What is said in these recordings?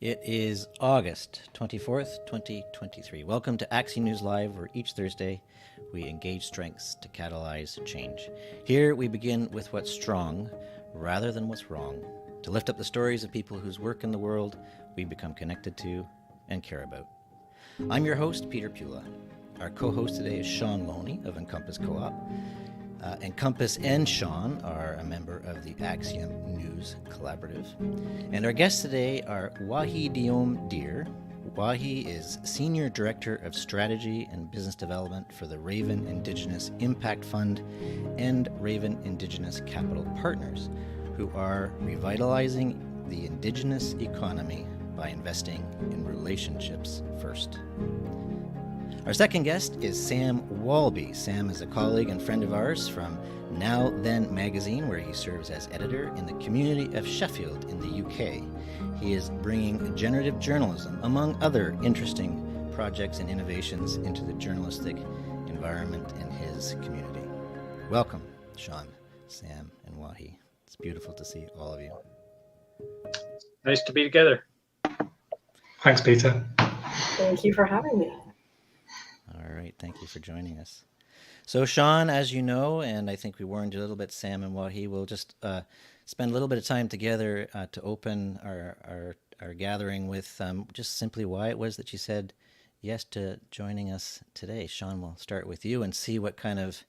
It is August 24th, 2023. Welcome to Axiom News Live, where each Thursday we engage strengths to catalyze change. Here we begin with what's strong rather than what's wrong, to lift up the stories of people whose work in the world we become connected to and care about. I'm your host, Peter Pula. Our co-host today is Sean Loney of Encompass Co-op. Encompass and Sean are a member of the Axiom News Collaborative. And our guests today are Wahi Diome-Deer. Wahi is Senior Director of Strategy and Business Development for the Raven Indigenous Impact Fund and Raven Indigenous Capital Partners, who are revitalizing the Indigenous economy by investing in relationships first. Our second guest is Sam Walby. Sam is a colleague and friend of ours from Now Then magazine, where he serves as editor in the community of Sheffield in the UK. He is bringing generative journalism, among other interesting projects and innovations, into the journalistic environment in his community. Welcome, Sean, Sam, and Wahi. It's beautiful to see all of you. Nice to be together. Thanks, Peter. Thank you for having me. All right, thank you for joining us. So Sean, as you know, and I think we warned you a little bit, Sam and Wahi, we'll just spend a little bit of time together to open our gathering with just simply why it was that you said yes to joining us today. Sean, we'll start with you and see what kind of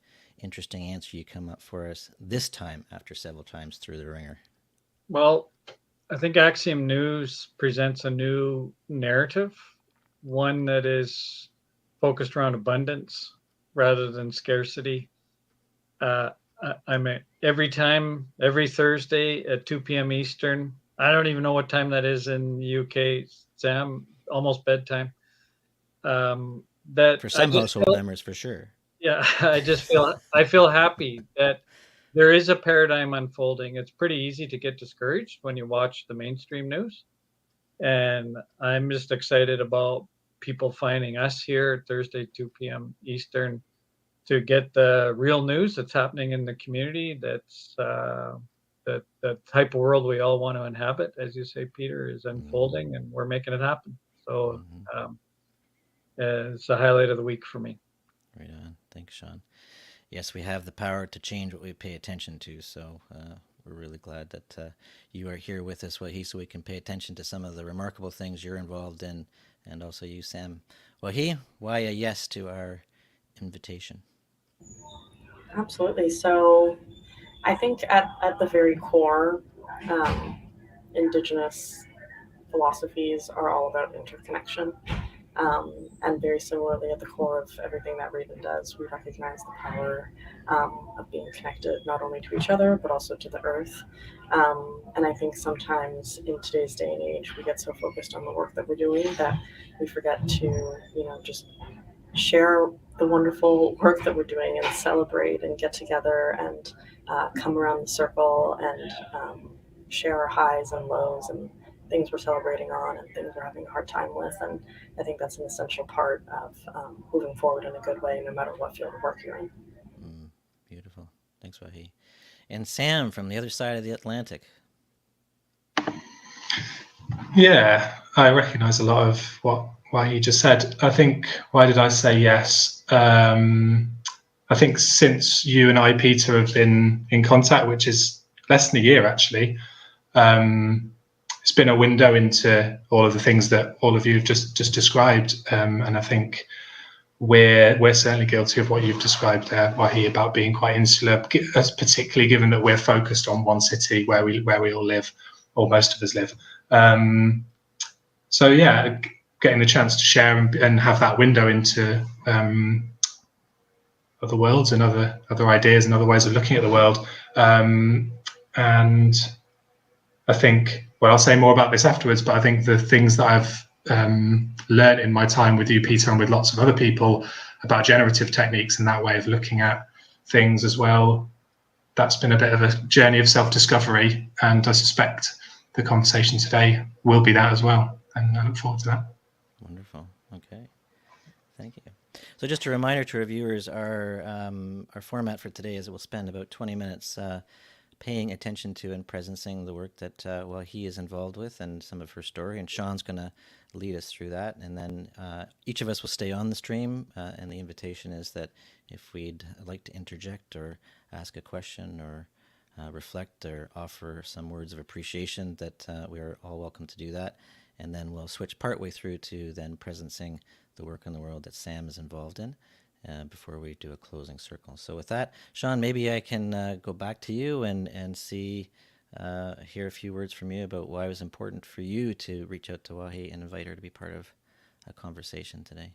interesting answer you come up for us this time after several times through the ringer. Well, I think Axiom News presents a new narrative, one that is focused around abundance rather than scarcity. Every Thursday at 2 p.m. Eastern. I don't even know what time that is in the UK, Sam. Almost bedtime. That for some household members, for sure. Yeah, I feel happy that there is a paradigm unfolding. It's pretty easy to get discouraged when you watch the mainstream news, and I'm just excited about people finding us here Thursday, 2 p.m. Eastern, to get the real news that's happening in the community. That's the type of world we all want to inhabit, as you say, Peter, is unfolding, and we're making it happen. So it's the highlight of the week for me. Right on. Thanks, Sean. Yes, we have the power to change what we pay attention to. So we're really glad that you are here with us, Wahi, so we can pay attention to some of the remarkable things you're involved in. And also you, Sam. Wahi, why a yes to our invitation? Absolutely. So I think at the very core, Indigenous philosophies are all about interconnection. And very similarly, at the core of everything that Raven does, we recognize the power of being connected not only to each other, but also to the earth. And I think sometimes in today's day and age, we get so focused on the work that we're doing that we forget to, just share the wonderful work that we're doing and celebrate and get together and come around the circle and share our highs and lows and things we're celebrating on and things we're having a hard time with. And I think that's an essential part of moving forward in a good way, no matter what field of work you're in. Beautiful. Thanks, Wahi. And Sam, from the other side of the Atlantic. Yeah, I recognize a lot of what Wahi just said. I think, why did I say yes? I think since you and I, Peter, have been in contact, which is less than a year actually, it's been a window into all of the things that all of you have just described, and I think we're certainly guilty of what you've described there, Wahi, about being quite insular, particularly given that we're focused on one city where we all live, or most of us live. So yeah, getting the chance to share and have that window into other worlds and other ideas and other ways of looking at the world, and I think, well, I'll say more about this afterwards, but I think the things that I've learned in my time with you, Peter, and with lots of other people about generative techniques and that way of looking at things as well, that's been a bit of a journey of self-discovery, and I suspect the conversation today will be that as well, and I look forward to that. Wonderful. Okay. Thank you. So just a reminder to our viewers, our format for today is we'll spend about 20 minutes paying attention to and presencing the work that Wahi is involved with and some of her story. And Sean's going to lead us through that. And then each of us will stay on the stream. And the invitation is that if we'd like to interject or ask a question or reflect or offer some words of appreciation, that we are all welcome to do that. And then we'll switch partway through to then presencing the work in the world that Sam is involved in before we do a closing circle. So with that, Sean, maybe I can go back to you and hear a few words from you about why it was important for you to reach out to Wahi and invite her to be part of a conversation today.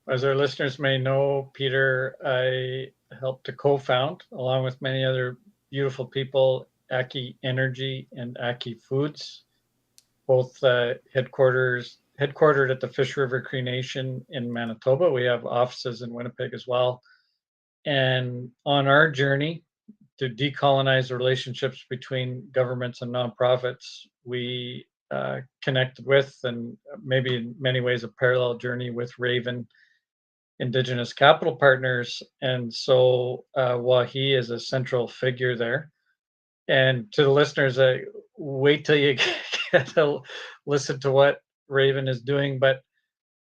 As our listeners may know, Peter, I helped to co-found, along with many other beautiful people, Aki Energy and Aki Foods, both headquartered at the Fish River Cree Nation in Manitoba. We have offices in Winnipeg as well. And on our journey to decolonize the relationships between governments and nonprofits, we connected with, and maybe in many ways a parallel journey with Raven Indigenous Capital Partners. And so Wahi is a central figure there. And to the listeners, wait till you get to listen to what Raven is doing. But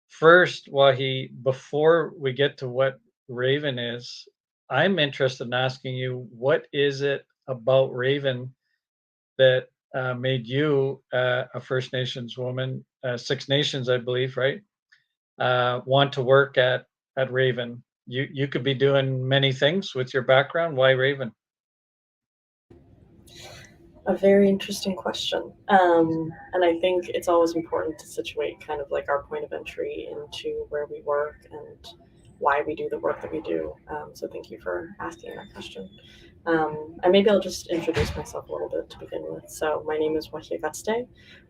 first, Wahi, before we get to what Raven is, I'm interested in asking you, what is it about Raven that made you a First Nations woman, Six Nations, I believe, right? Want to work at Raven? You could be doing many things with your background. Why Raven? A very interesting question. And I think it's always important to situate kind of like our point of entry into where we work and why we do the work that we do. So thank you for asking that question. And maybe I'll just introduce myself a little bit to begin with. So my name is Wáhiakatste,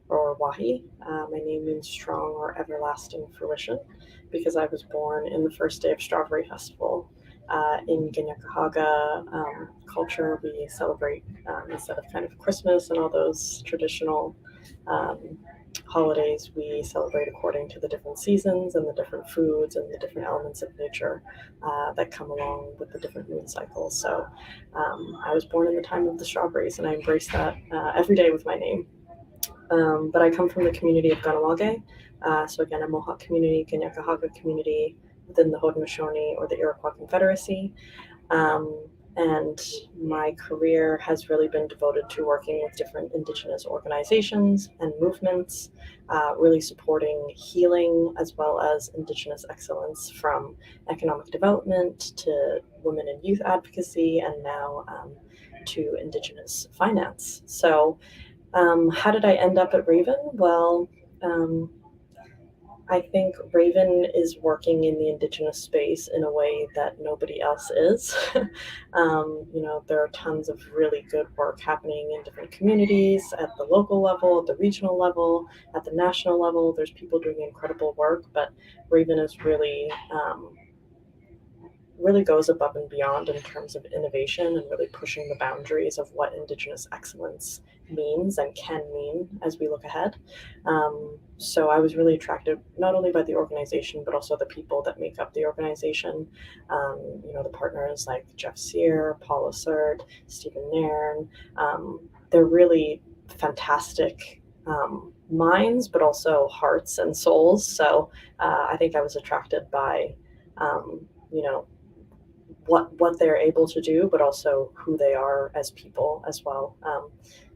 or Wahi. My name means strong or everlasting fruition, because I was born in the first day of Strawberry Festival. In Wáhiakatste culture, we celebrate, instead of kind of Christmas and all those traditional holidays, we celebrate according to the different seasons and the different foods and the different elements of nature that come along with the different moon cycles. So I was born in the time of the strawberries, and I embrace that every day with my name. But I come from the community of Ganawage. So again, a Mohawk community, Wáhiakatste community within the Haudenosaunee or the Iroquois Confederacy. And my career has really been devoted to working with different Indigenous organizations and movements, really supporting healing as well as Indigenous excellence, from economic development to women and youth advocacy, and now to Indigenous finance. So how did I end up at Raven? Well, I think Raven is working in the Indigenous space in a way that nobody else is. There are tons of really good work happening in different communities at the local level, at the regional level, at the national level. There's people doing incredible work, but Raven is really goes above and beyond in terms of innovation and really pushing the boundaries of what Indigenous excellence means and can mean as we look ahead. So I was really attracted not only by the organization, but also the people that make up the organization. The partners like Jeff Sear, Paul Assert, Stephen Nairn. They're really fantastic minds, but also hearts and souls. So I think I was attracted by, what they're able to do, but also who they are as people as well.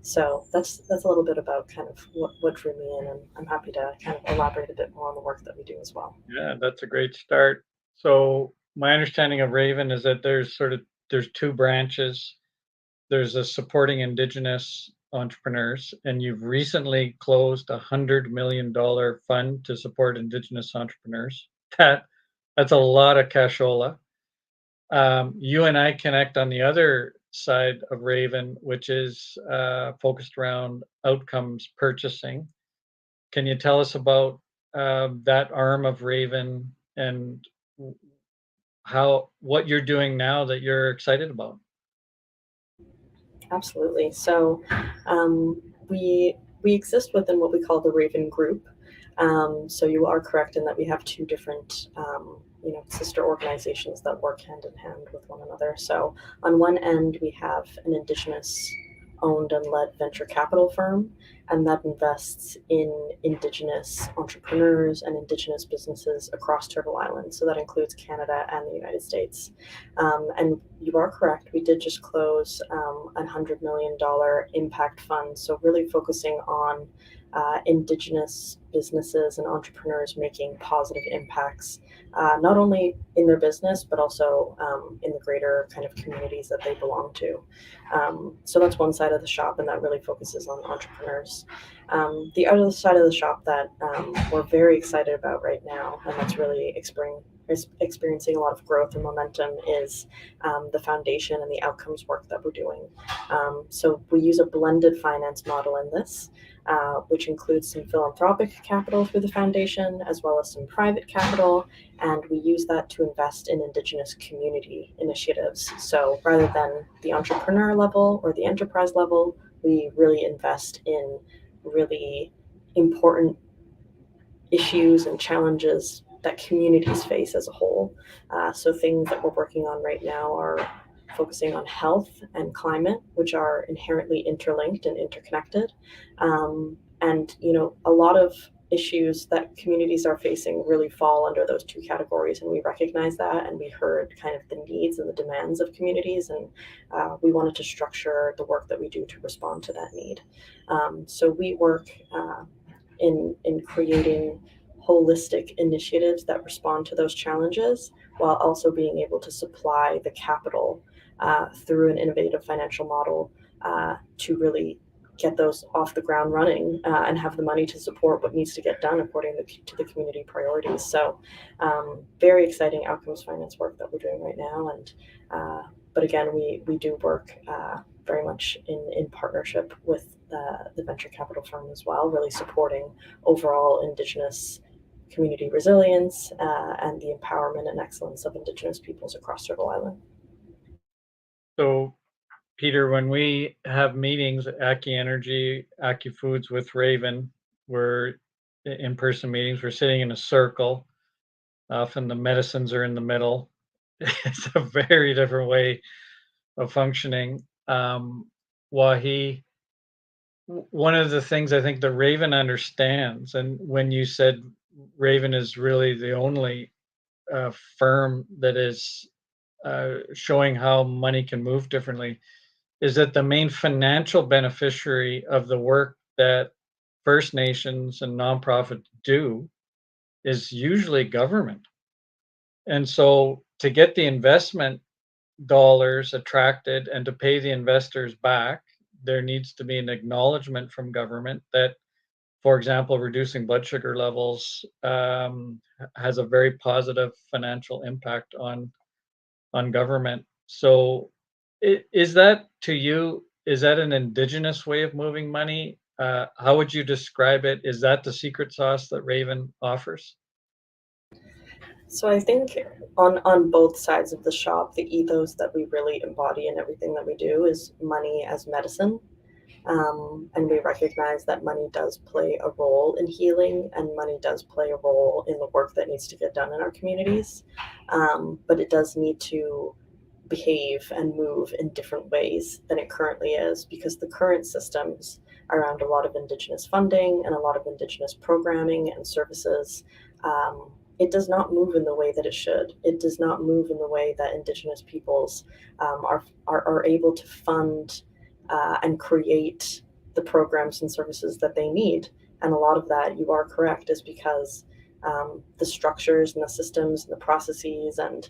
So that's a little bit about kind of what drew me in, and I'm happy to kind of elaborate a bit more on the work that we do as well. Yeah, that's a great start. So my understanding of Raven is that there's two branches. There's a supporting Indigenous entrepreneurs, and you've recently closed $100 million fund to support Indigenous entrepreneurs. That's a lot of cashola. You and I connect on the other side of Raven, which is focused around outcomes purchasing. Can you tell us about that arm of Raven and what you're doing now that you're excited about? Absolutely. So we exist within what we call the Raven Group. So you are correct in that we have two different sister organizations that work hand in hand with one another. So on one end, we have an Indigenous owned and led venture capital firm, and that invests in Indigenous entrepreneurs and Indigenous businesses across Turtle Island. So that includes Canada and the United States. And you are correct, we did just close a $100 million impact fund. So really focusing on Indigenous businesses and entrepreneurs making positive impacts, not only in their business, but also in the greater kind of communities that they belong to. So that's one side of the shop, and that really focuses on entrepreneurs. The other side of the shop that we're very excited about right now, and that's really experiencing a lot of growth and momentum, is the foundation and the outcomes work that we're doing. So we use a blended finance model in this, which includes some philanthropic capital through the foundation, as well as some private capital, and we use that to invest in Indigenous community initiatives. So rather than the entrepreneur level or the enterprise level, we really invest in really important issues and challenges that communities face as a whole. So things that we're working on right now are focusing on health and climate, which are inherently interlinked and interconnected. And a lot of issues that communities are facing really fall under those two categories, and we recognize that, and we heard kind of the needs and the demands of communities, and we wanted to structure the work that we do to respond to that need. So we work in creating holistic initiatives that respond to those challenges, while also being able to supply the capital through an innovative financial model to really get those off the ground running and have the money to support what needs to get done according to the community priorities. So very exciting outcomes finance work that we're doing right now. And but again, we do work very much in partnership with the venture capital firm as well, really supporting overall Indigenous community resilience and the empowerment and excellence of Indigenous peoples across Turtle Island. So, Peter, when we have meetings at Aki Energy, Aki Foods with Raven, we're in-person meetings, we're sitting in a circle. Often the medicines are in the middle. It's a very different way of functioning. Wahi, one of the things I think that Raven understands, and when you said Raven is really the only firm that is showing how money can move differently, is that the main financial beneficiary of the work that First Nations and nonprofits do is usually government. And so to get the investment dollars attracted and to pay the investors back, there needs to be an acknowledgement from government that, for example, reducing blood sugar levels has a very positive financial impact on government. So is that, to you, is that an Indigenous way of moving money? How would you describe it? Is that the secret sauce that Raven offers? So I think on both sides of the shop, the ethos that we really embody in everything that we do is money as medicine. And we recognize that money does play a role in healing, and money does play a role in the work that needs to get done in our communities. But it does need to behave and move in different ways than it currently is, because the current systems around a lot of Indigenous funding and a lot of Indigenous programming and services, it does not move in the way that it should. It does not move in the way that Indigenous peoples are able to fund and create the programs and services that they need. And a lot of that, you are correct, is because the structures and the systems and the processes and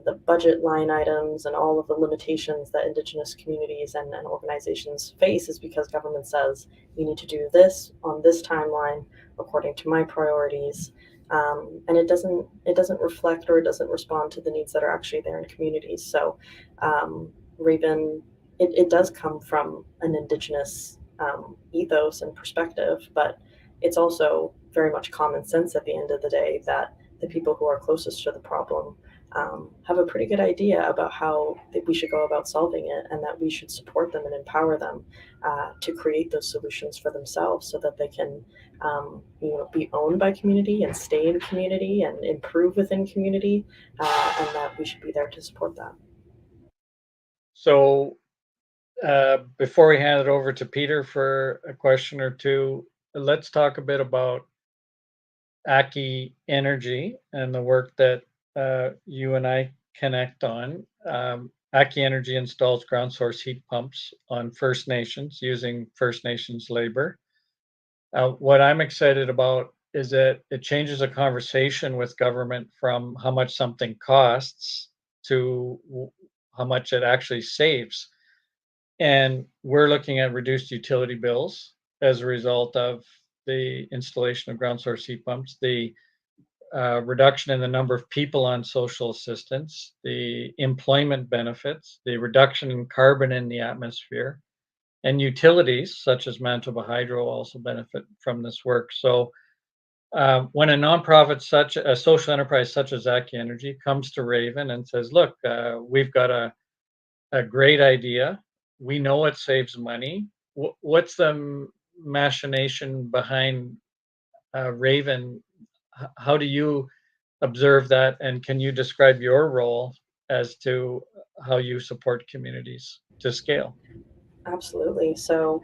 the budget line items and all of the limitations that Indigenous communities and organizations face is because government says, you need to do this on this timeline according to my priorities. And it doesn't reflect, or it doesn't respond to the needs that are actually there in communities. So Raven, it does come from an Indigenous ethos and perspective, but it's also very much common sense at the end of the day that the people who are closest to the problem have a pretty good idea about how we should go about solving it, and that we should support them and empower them to create those solutions for themselves, so that they can be owned by community and stay in community and improve within community, and that we should be there to support that. So Before we hand it over to Peter for a question or two, let's talk a bit about Aki Energy and the work that you and I connect on. Aki Energy installs ground source heat pumps on First Nations using First Nations labor. What I'm excited about is that it changes the conversation with government from how much something costs to how much it actually saves. And we're looking at reduced utility bills as a result of the installation of ground source heat pumps, the reduction in the number of people on social assistance, the employment benefits, the reduction in carbon in the atmosphere, and utilities such as Manitoba Hydro also benefit from this work. So when a nonprofit, such a social enterprise such as Aki Energy, comes to Raven and says, "Look, we've got a great idea. We know it saves money. What's the machination behind Raven? How do you observe that, and can you describe your role as to how you support communities to scale?" Absolutely. So,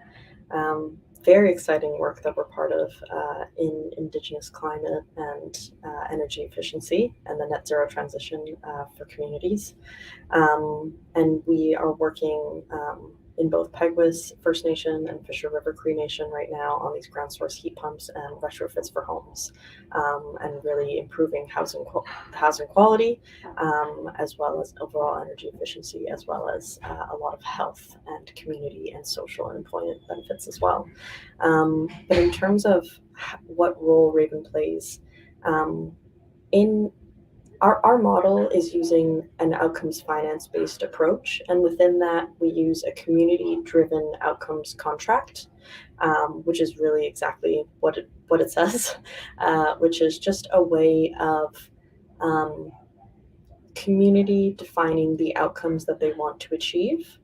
very exciting work that we're part of in Indigenous climate and energy efficiency and the net zero transition for communities. And we are working in both Peguis First Nation and Fisher River Cree Nation right now on these ground source heat pumps and retrofits for homes, and really improving housing quality, as well as overall energy efficiency, as well as a lot of health and community and social and employment benefits as well. But in terms of what role Raven plays, in our model is using an outcomes finance based approach. And within that, we use a community driven outcomes contract, which is really exactly what it says, which is just a way of community defining the outcomes that they want to achieve,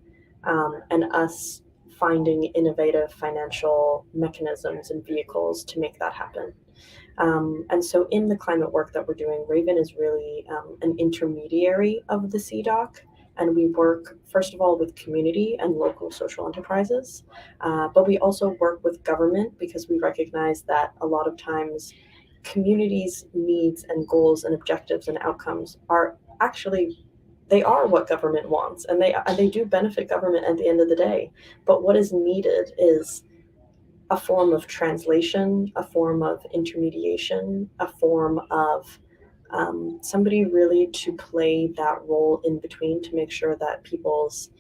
and us finding innovative financial mechanisms and vehicles to make that happen. And so in the climate work that we're doing, Raven is really an intermediary of the CDOC. And we work, first of all, with community and local social enterprises. But we also work with government because we recognize that a lot of times communities' needs and goals and objectives and outcomes are actually, they are what government wants, and they do benefit government at the end of the day. But what is needed is a form of translation, a form of intermediation, a form of somebody really to play that role in between to make sure that people's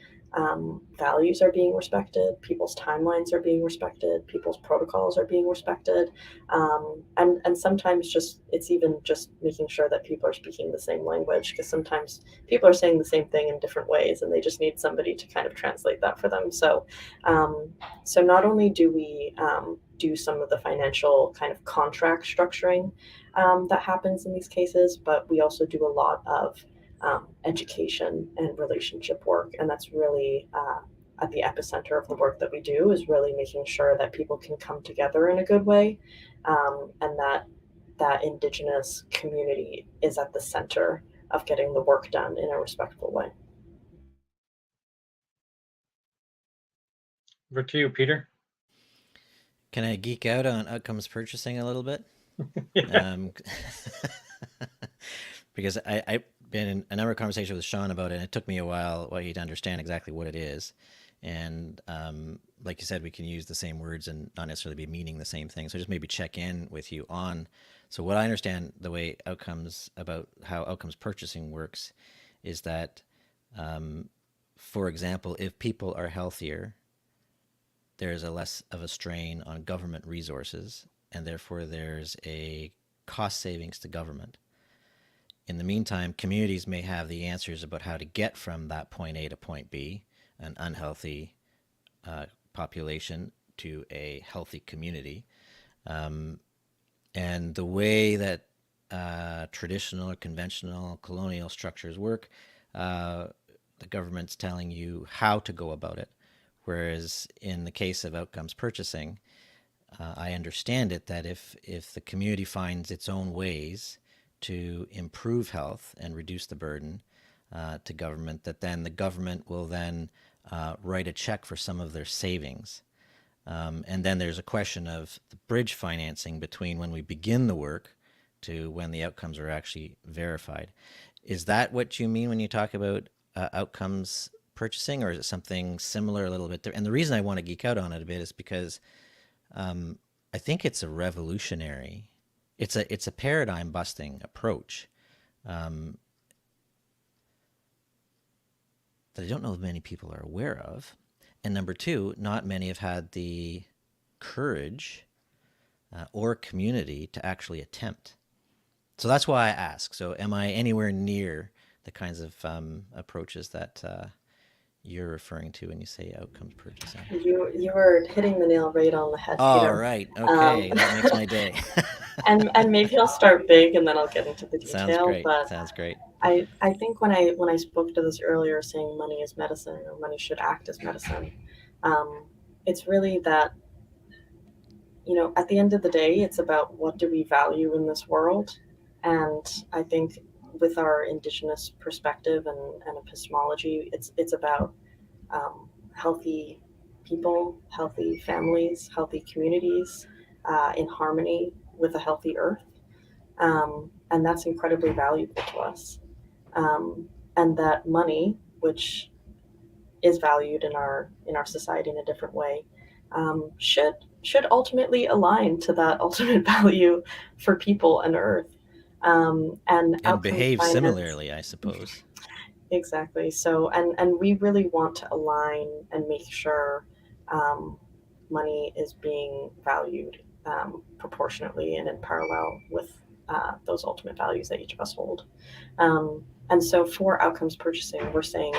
values are being respected, people's timelines are being respected, people's protocols are being respected, and sometimes just it's even just making sure that people are speaking the same language, because sometimes people are saying the same thing in different ways and they just need somebody to kind of translate that for them. So so not only do we do some of the financial kind of contract structuring that happens in these cases, but we also do a lot of education and relationship work. And that's really at the epicenter of the work that we do, is really making sure that people can come together in a good way, and that Indigenous community is at the center of getting the work done in a respectful way. Over to you, Peter. Can I geek out on outcomes purchasing a little bit? Yeah. Because I've been in a number of conversations with Sean about it, and it took me a while to understand exactly what it is. And like you said, we can use the same words and not necessarily be meaning the same thing. So just maybe check in with you on. So what I understand the way about how outcomes purchasing works is that, for example, if people are healthier, there's a less of a strain on government resources, and therefore there's a cost savings to government. In the meantime, communities may have the answers about how to get from that point A to point B, an unhealthy population to a healthy community. And the way that traditional or conventional colonial structures work, the government's telling you how to go about it. Whereas in the case of outcomes purchasing, I understand it that if the community finds its own ways to improve health and reduce the burden, to government, that then the government will then write a check for some of their savings. And then there's a question of the bridge financing between when we begin the work to when the outcomes are actually verified. Is that what you mean when you talk about outcomes purchasing, or is it something similar, a little bit different? And the reason I want to geek out on it a bit is because I think it's a revolutionary, it's a paradigm busting approach that I don't know if many people are aware of. And number two, not many have had the courage or community to actually attempt. So that's why I ask. So am I anywhere near the kinds of approaches that you're referring to when you say outcomes purchasing? You were hitting the nail right on the head, All Peter. right. Okay. That makes my day. and maybe I'll start big and then I'll get into the detail. Sounds great. But Sounds great. I think when I spoke to this earlier, saying money is medicine, or money should act as medicine, it's really that, at the end of the day, it's about what do we value in this world. And I think with our Indigenous perspective and epistemology, it's about healthy people, healthy families, healthy communities, in harmony with a healthy earth. And that's incredibly valuable to us. And that money, which is valued in our society in a different way, should ultimately align to that ultimate value for people and earth. And behave finance, similarly, I suppose. Exactly. So, and we really want to align and make sure money is being valued proportionately and in parallel with those ultimate values that each of us hold. And so for outcomes purchasing, we're saying,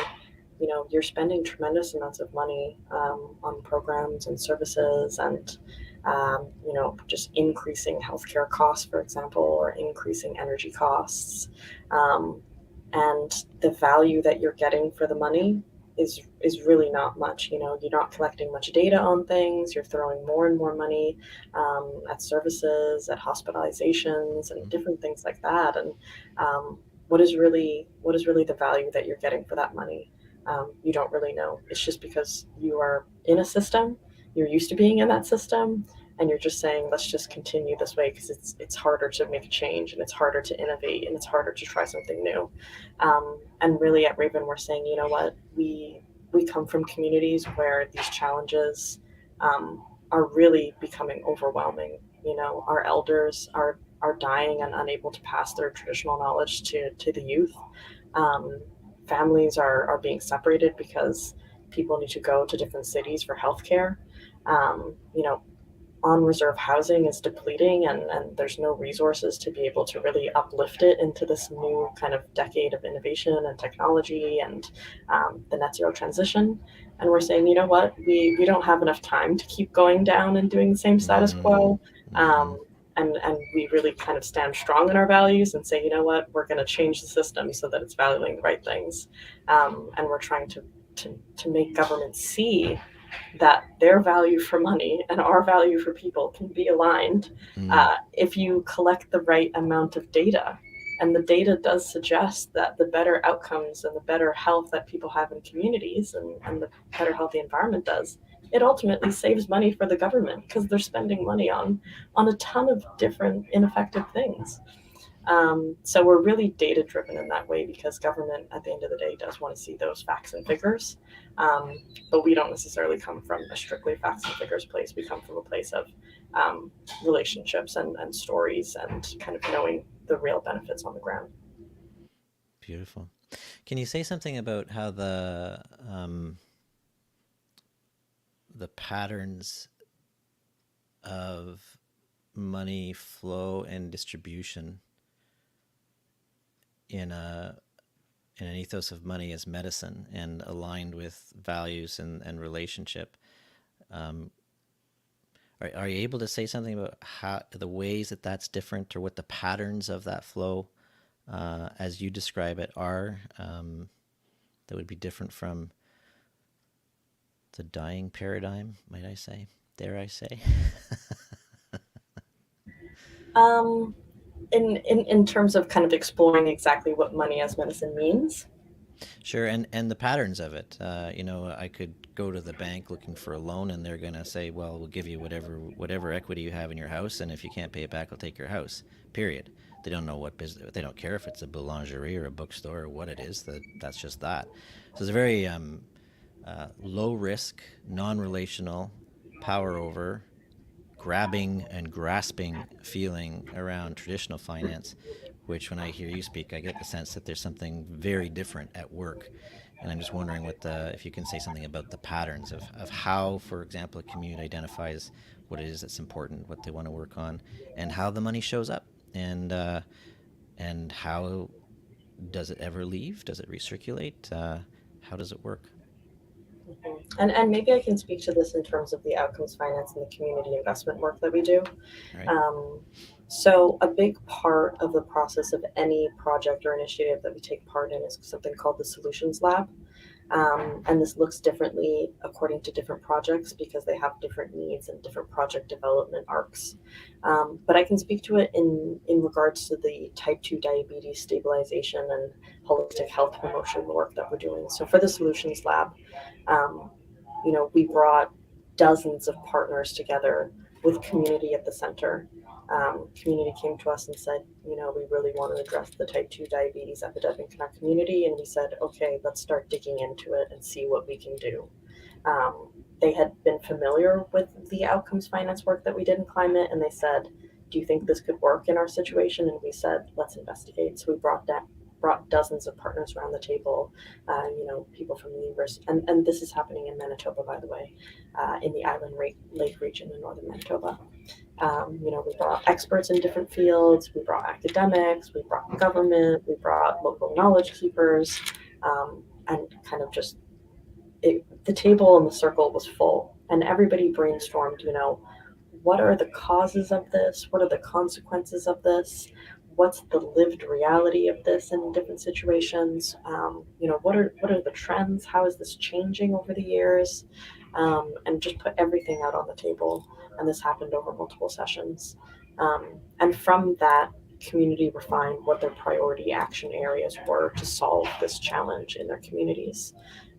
you're spending tremendous amounts of money on programs and services and, just increasing healthcare costs, for example, or increasing energy costs. And the value that you're getting for the money is really not much. You're not collecting much data on things. You're throwing more and more money at services, at hospitalizations, and different things like that. And what is really the value that you're getting for that money? You don't really know. It's just because you are in a system, you're used to being in that system, and you're just saying, let's just continue this way because it's harder to make a change, and it's harder to innovate, and it's harder to try something new. And really at Raven, we're saying, you know what, we come from communities where these challenges are really becoming overwhelming. Our elders are dying and unable to pass their traditional knowledge to the youth. Families are being separated because people need to go to different cities for healthcare. On-reserve housing is depleting, and there's no resources to be able to really uplift it into this new kind of decade of innovation and technology and the net zero transition. And we're saying, you know what, we don't have enough time to keep going down and doing the same status quo. And we really kind of stand strong in our values and say, you know what, we're going to change the system so that it's valuing the right things. And we're trying to make governments see that their value for money and our value for people can be aligned if you collect the right amount of data. And the data does suggest that the better outcomes and the better health that people have in communities and the better health the environment does, it ultimately saves money for the government because they're spending money on a ton of different ineffective things. So we're really data driven in that way because government at the end of the day does want to see those facts and figures. But we don't necessarily come from a strictly facts and figures place. We come from a place of relationships and stories and kind of knowing the real benefits on the ground. Beautiful. Can you say something about how the patterns of money flow and distribution in an ethos of money as medicine and aligned with values and relationship? Are you able to say something about how the ways that that's different, or what the patterns of that flow, as you describe it, are that would be different from the dying paradigm, might I say? Dare I say? In terms of kind of exploring exactly what money as medicine means? Sure, and the patterns of it. I could go to the bank looking for a loan, and they're going to say, "Well, we'll give you whatever equity you have in your house, and if you can't pay it back, we'll take your house." Period. They don't know what business. They don't care if it's a boulangerie or a bookstore or what it is. That's just that. So it's a very low risk, non-relational, power over, grabbing and grasping feeling around traditional finance, which when I hear you speak, I get the sense that there's something very different at work. And I'm just wondering if you can say something about the patterns of how, for example, a community identifies what it is that's important, what they want to work on, and how the money shows up, and how does it ever leave? Does it recirculate? How does it work? And maybe I can speak to this in terms of the outcomes finance and the community investment work that we do. Right. So a big part of the process of any project or initiative that we take part in is something called the Solutions Lab. And this looks differently according to different projects because they have different needs and different project development arcs. But I can speak to it in regards to the type 2 diabetes stabilization and holistic health promotion work that we're doing. So for the Solutions Lab, we brought dozens of partners together with community at the center. Community came to us and said, we really want to address the type 2 diabetes epidemic in our community. And we said, okay, let's start digging into it and see what we can do. They had been familiar with the outcomes finance work that we did in climate, and they said, do you think this could work in our situation? And we said, let's investigate. So we brought dozens of partners around the table, people from the university. And this is happening in Manitoba, by the way, in the Island Lake region in northern Manitoba. We brought experts in different fields, we brought academics, we brought government, we brought local knowledge keepers, and kind of just the table and the circle was full, and everybody brainstormed, what are the causes of this? What are the consequences of this? What's the lived reality of this in different situations? What are the trends? How is this changing over the years? And just put everything out on the table. And this happened over multiple sessions. And from that, community refined what their priority action areas were to solve this challenge in their communities.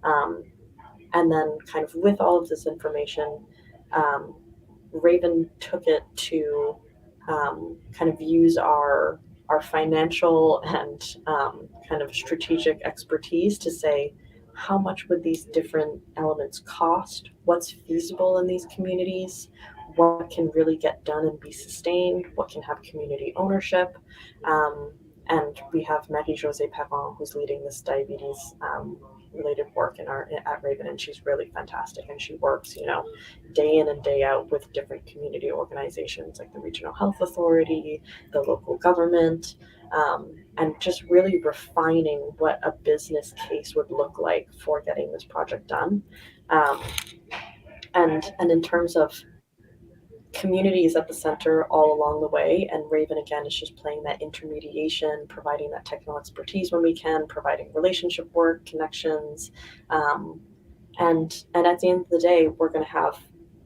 And then kind of with all of this information, Raven took it to kind of use our financial and kind of strategic expertise to say, how much would these different elements cost? What's feasible in these communities? What can really get done and be sustained? What can have community ownership? And we have Marie-Josée Perron, who's leading this diabetes related work at Raven, and she's really fantastic. And she works, day in and day out with different community organizations like the Regional Health Authority, the local government, and just really refining what a business case would look like for getting this project done. And in terms of communities at the center all along the way, and Raven again is just playing that intermediation, providing that technical expertise when we can, providing relationship work, connections, and at the end of the day, we're going to have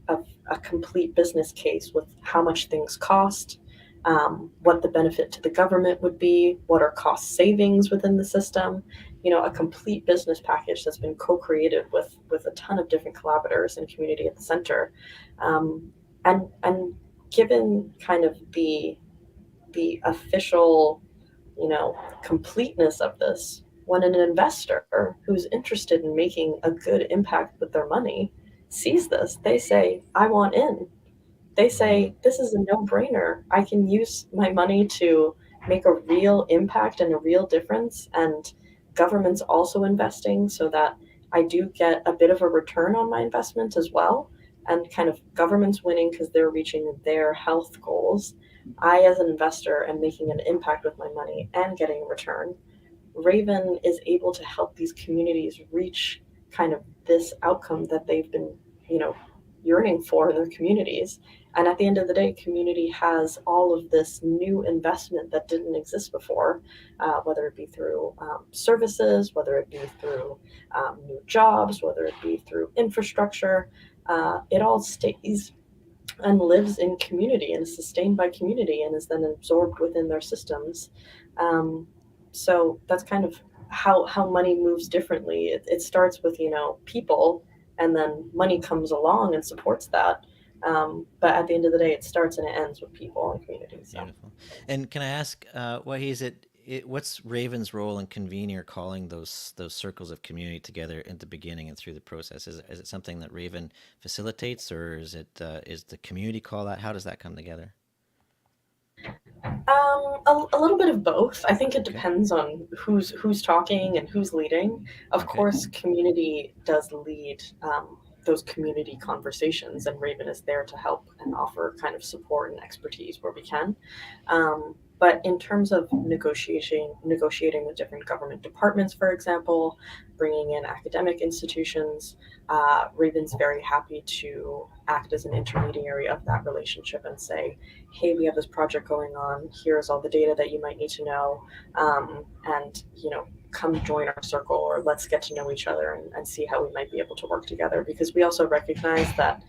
a complete business case with how much things cost, what the benefit to the government would be, what are cost savings within the system, a complete business package that's been co-created with a ton of different collaborators and community at the center. And given kind of the official, completeness of this, when an investor who's interested in making a good impact with their money sees this, they say, I want in. They say, this is a no-brainer. I can use my money to make a real impact and a real difference. And government's also investing so that I do get a bit of a return on my investment as well. And kind of government's winning because they're reaching their health goals. I, as an investor, am making an impact with my money and getting a return. Raven is able to help these communities reach kind of this outcome that they've been, yearning for in their communities. And at the end of the day, community has all of this new investment that didn't exist before, whether it be through services, whether it be through new jobs, whether it be through infrastructure. It all stays and lives in community and is sustained by community and is then absorbed within their systems. So that's kind of how money moves differently. It starts with, people, and then money comes along and supports that. But at the end of the day, it starts and it ends with people and communities. So. Beautiful. And can I ask, Wahi, what's Raven's role in convening or calling those circles of community together at the beginning and through the process? Is it something that Raven facilitates, or is the community call that? How does that come together? A little bit of both. I think it depends on who's talking and who's leading. Of course, community does lead those community conversations, and Raven is there to help and offer kind of support and expertise where we can. But in terms of negotiating with different government departments, for example, bringing in academic institutions, Raven's very happy to act as an intermediary of that relationship and say, hey, we have this project going on. Here's all the data that you might need to know. And, come join our circle, or let's get to know each other and see how we might be able to work together. Because we also recognize that,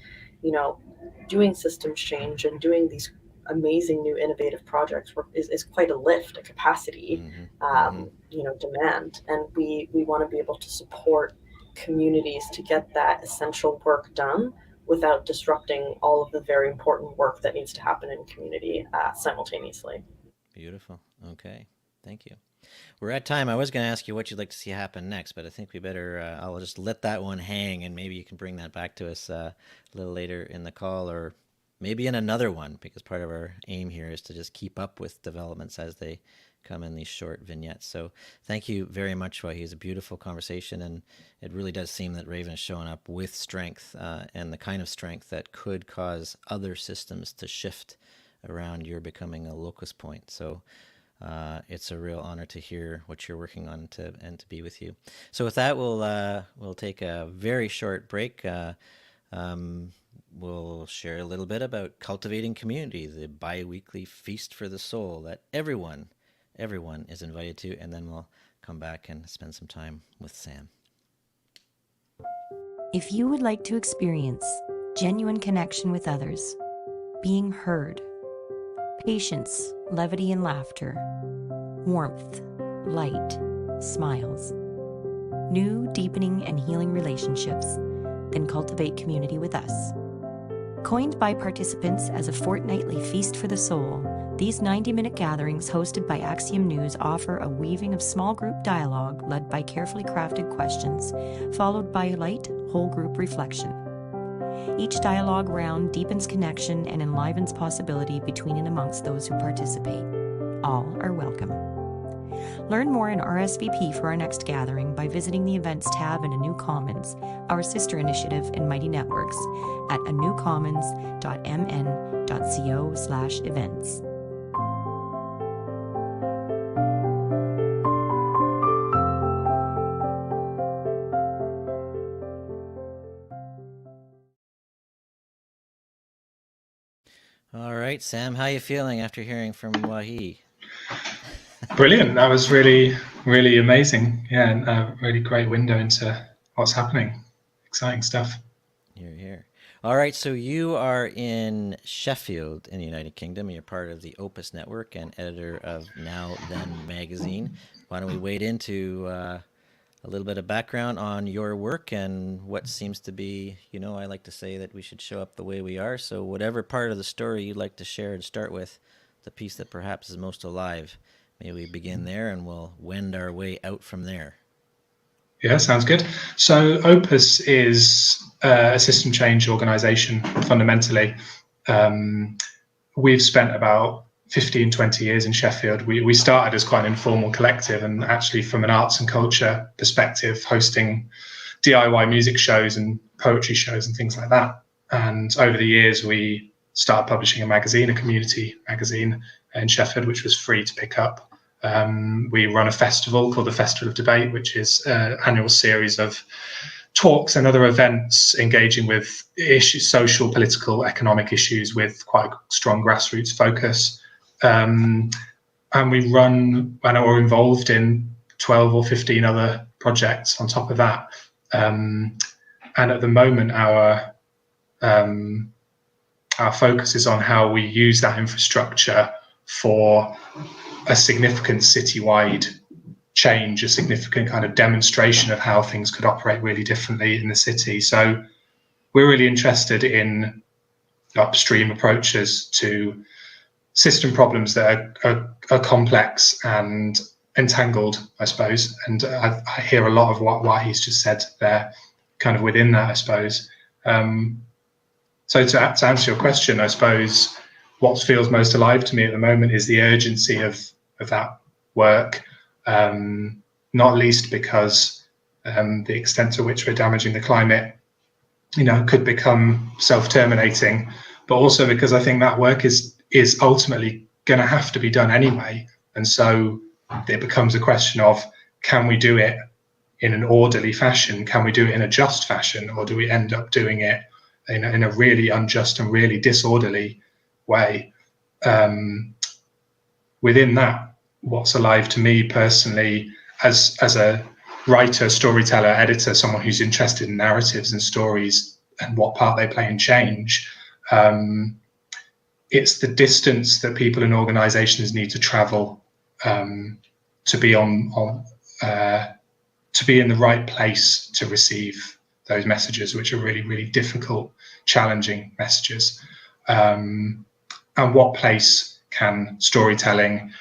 doing systems change and doing these amazing new innovative projects is quite a lift, a capacity, demand. And we want to be able to support communities to get that essential work done without disrupting all of the very important work that needs to happen in community simultaneously. Beautiful. Okay. Thank you. We're at time. I was going to ask you what you'd like to see happen next, but I think we better, I'll just let that one hang, and maybe you can bring that back to us a little later in the call, or maybe in another one, because part of our aim here is to just keep up with developments as they come in these short vignettes. So thank you very much, Wahi. It's a beautiful conversation, and it really does seem that Raven is showing up with strength, and the kind of strength that could cause other systems to shift around your becoming a locus point. So it's a real honor to hear what you're working on and to be with you. So with that, we'll take a very short break. We'll share a little bit about cultivating community, the bi-weekly feast for the soul that everyone is invited to, and then we'll come back and spend some time with Sam. If you would like to experience genuine connection with others, being heard, patience, levity and laughter, warmth, light, smiles, new, deepening, and healing relationships, then cultivate community with us. Coined by participants as a fortnightly feast for the soul, these 90-minute gatherings hosted by Axiom News offer a weaving of small group dialogue led by carefully crafted questions, followed by light, whole group reflection. Each dialogue round deepens connection and enlivens possibility between and amongst those who participate. All are welcome. Learn more and RSVP for our next gathering by visiting the Events tab in A New Commons, our sister initiative in Mighty Networks, at anewcommons.mn.co/events. All right, Sam, how are you feeling after hearing from Wahi? Brilliant. That was really, really amazing. Yeah, and a really great window into what's happening. Exciting stuff. Here. All right, so you are in Sheffield in the United Kingdom. You're part of the Opus Network and editor of Now Then magazine. Why don't we wade into a little bit of background on your work and what seems to be, I like to say that we should show up the way we are. So whatever part of the story you'd like to share and start with, the piece that perhaps is most alive, maybe we begin there and we'll wend our way out from there. Yeah, sounds good. So Opus is a system change organization, fundamentally. We've spent about 15, 20 years in Sheffield. We started as quite an informal collective, and actually from an arts and culture perspective, hosting DIY music shows and poetry shows and things like that. And over the years, we started publishing a magazine, a community magazine in Sheffield, which was free to pick up. We run a festival called the Festival of Debate, which is an annual series of talks and other events engaging with issues, social, political, economic issues with quite a strong grassroots focus. And we run and are involved in 12 or 15 other projects on top of that. And at the moment, our focus is on how we use that infrastructure for a significant citywide change, a significant kind of demonstration of how things could operate really differently in the city. So we're really interested in upstream approaches to system problems that are complex and entangled, I suppose. And I hear a lot of what Wahi's just said there, kind of within that, I suppose. So to answer your question, I suppose what feels most alive to me at the moment is the urgency of that work, not least because the extent to which we're damaging the climate, could become self-terminating, but also because I think that work is ultimately going to have to be done anyway. And so it becomes a question of, can we do it in an orderly fashion? Can we do it in a just fashion? Or do we end up doing it in a really unjust and really disorderly way? Within that, what's alive to me personally as a writer, storyteller, editor, someone who's interested in narratives and stories and what part they play in change, it's the distance that people and organizations need to travel to be to be in the right place to receive those messages, which are really, really difficult, challenging messages. And what place can storytelling,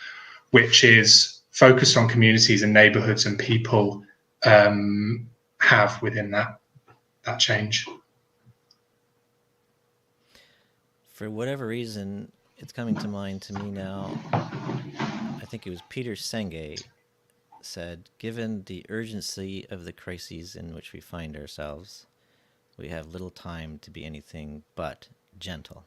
which is focused on communities and neighborhoods and people, have within that change? For whatever reason, it's coming to mind to me now. I think it was Peter Senge said, given the urgency of the crises in which we find ourselves, we have little time to be anything but gentle.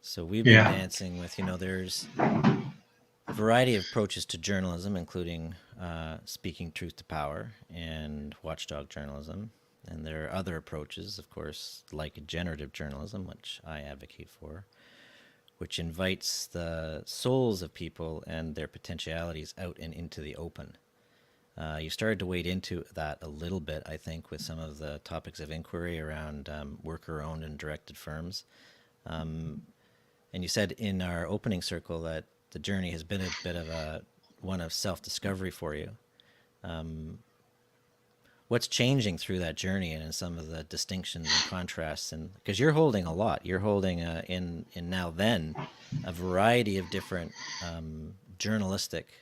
So we've been dancing with, there's a variety of approaches to journalism, including speaking truth to power and watchdog journalism. And there are other approaches, of course, like generative journalism, which I advocate for, which invites the souls of people and their potentialities out and into the open. You started to wade into that a little bit, I think, with some of the topics of inquiry around worker-owned and directed firms. And you said in our opening circle that the journey has been a bit of one of self-discovery for you. What's changing through that journey and in some of the distinctions and contrasts? And because you're holding a lot, you're holding in now then a variety of different journalistic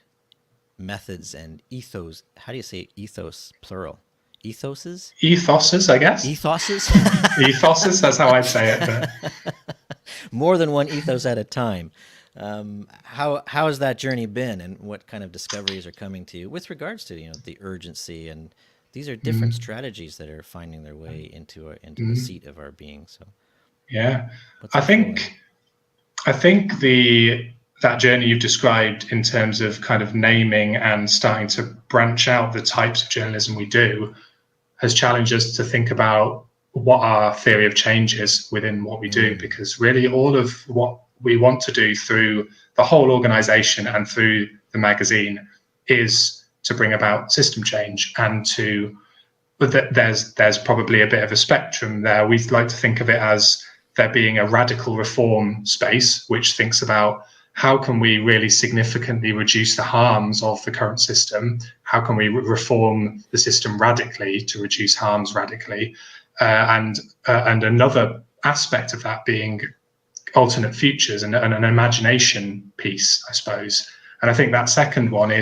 methods and ethos. How do you say ethos plural? Ethoses? Ethoses, I guess. Ethoses? Ethoses, that's how I'd say it. But more than one ethos at a time. How has that journey been, and what kind of discoveries are coming to you with regards to the urgency? And these are different strategies that are finding their way into the seat of our being. So yeah, I think that journey you've described in terms of kind of naming and starting to branch out the types of journalism we do has challenged us to think about what our theory of change is within what we do, because really all of what we want to do through the whole organization and through the magazine is to bring about system change, and there's probably a bit of a spectrum there. We like to think of it as there being a radical reform space, which thinks about how can we really significantly reduce the harms of the current system? How can we reform the system radically to reduce harms radically? And another aspect of that being alternate futures and an imagination piece, I suppose. And I think that second one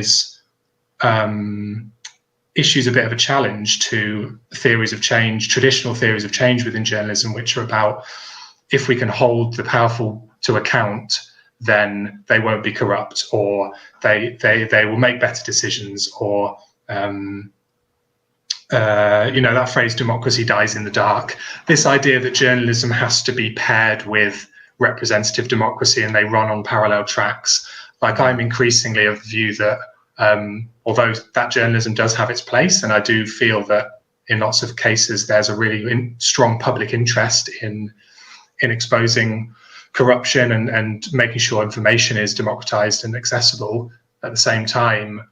issues a bit of a challenge to theories of change, traditional theories of change within journalism, which are about if we can hold the powerful to account, then they won't be corrupt, or they will make better decisions, or that phrase, democracy dies in the dark. This idea that journalism has to be paired with representative democracy and they run on parallel tracks. Like, I'm increasingly of the view that although that journalism does have its place, and I do feel that in lots of cases there's a really strong public interest in exposing corruption and making sure information is democratized and accessible. At the same time,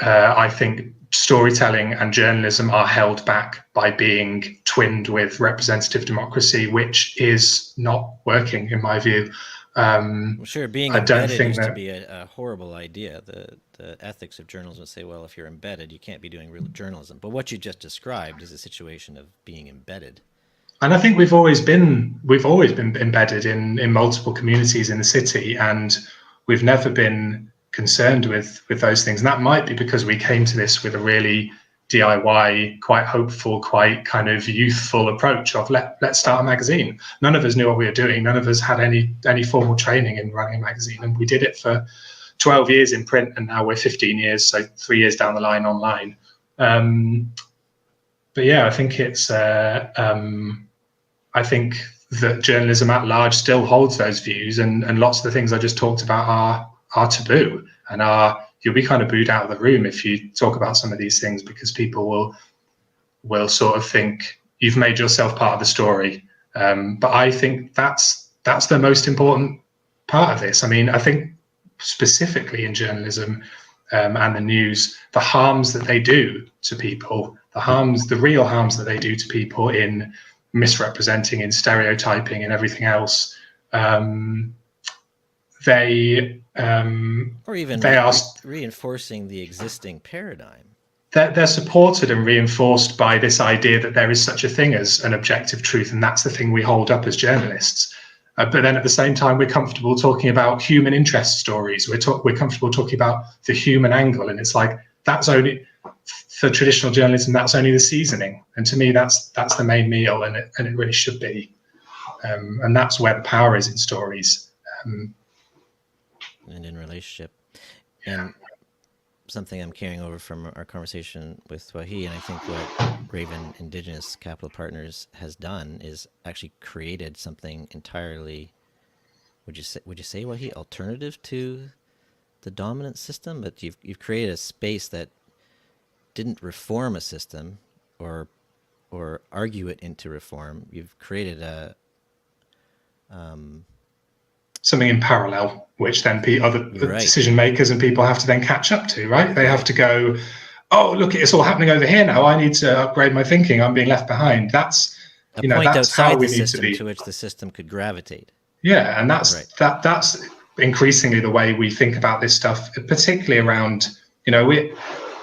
I think storytelling and journalism are held back by being twinned with representative democracy, which is not working in my view. Well, sure, being I don't embedded think used to that. be a horrible idea. The ethics of journalism would say, well, if you're embedded, you can't be doing real journalism. But what you just described is a situation of being embedded. And I think we've always been embedded in multiple communities in the city, and we've never been concerned with those things. And that might be because we came to this with a really DIY, quite hopeful, quite kind of youthful approach of let's start a magazine. None of us knew what we were doing. None of us had any formal training in running a magazine, and we did it for 12 years in print, and now we're 15 years, so 3 years down the line online. But yeah, I think it's I think that journalism at large still holds those views, and lots of the things I just talked about are taboo, and you'll be kind of booed out of the room if you talk about some of these things, because people will sort of think you've made yourself part of the story. But I think that's the most important part of this. I mean, I think specifically in journalism and the news, the harms that they do to people, the real harms that they do to people in misrepresenting, in stereotyping, and everything else, or even they are reinforcing the existing paradigm. They're supported and reinforced by this idea that there is such a thing as an objective truth, and that's the thing we hold up as journalists. But then at the same time, we're comfortable talking about human interest stories. We're comfortable talking about the human angle, and it's like that's only for traditional journalism. That's only the seasoning, and to me, that's the main meal, and it really should be. And that's where the power is in stories. And in relationship. And something I'm carrying over from our conversation with Wahi, and I think what Raven Indigenous Capital Partners has done is actually created something entirely, would you say Wahi, alternative to the dominant system? But you've created a space that didn't reform a system or argue it into reform. You've created a something in parallel, which then other decision makers and people have to then catch up to, right? They have to go, oh, look, it's all happening over here now. I need to upgrade my thinking. I'm being left behind. That's a point that's how outside we the need system to be. to which the system could gravitate. Yeah, and that's increasingly the way we think about this stuff, particularly around,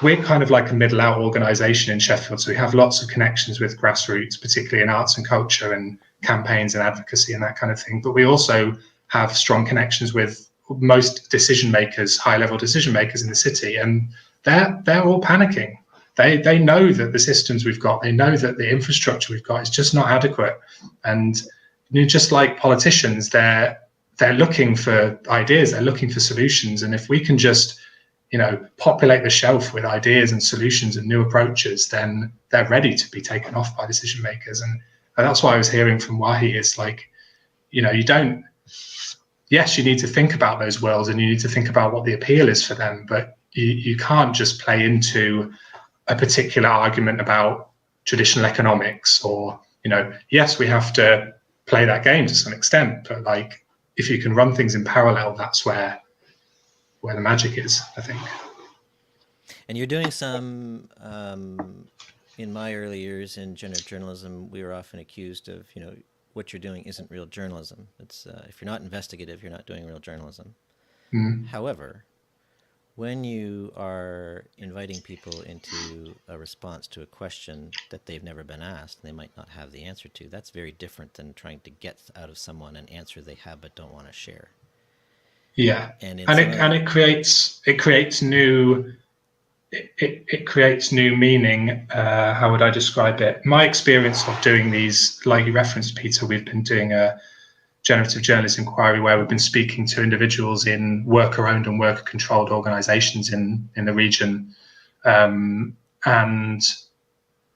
we're kind of like a middle out organization in Sheffield, so we have lots of connections with grassroots, particularly in arts and culture and campaigns and advocacy and that kind of thing. But we also have strong connections with most decision makers, high-level decision makers in the city, and they're all panicking. They know that the systems we've got, they know that the infrastructure we've got is just not adequate. And just like politicians, they're looking for ideas, they're looking for solutions. And if we can just, populate the shelf with ideas and solutions and new approaches, then they're ready to be taken off by decision makers. And that's why I was hearing from Wahi, it's like, yes, you need to think about those worlds and you need to think about what the appeal is for them, but you can't just play into a particular argument about traditional economics or, yes, we have to play that game to some extent, but like if you can run things in parallel, that's where the magic is, I think. And you're doing some, in my early years in generative journalism, we were often accused of, what you're doing isn't real journalism. It's if you're not investigative, you're not doing real journalism. Mm-hmm. However, when you are inviting people into a response to a question that they've never been asked, and they might not have the answer to, that's very different than trying to get out of someone an answer they have but don't want to share. Yeah, and it creates new meaning. How would I describe it? My experience of doing these, like you referenced, Peter, we've been doing a generative journalism inquiry where we've been speaking to individuals in worker-owned and worker-controlled organisations in the region, and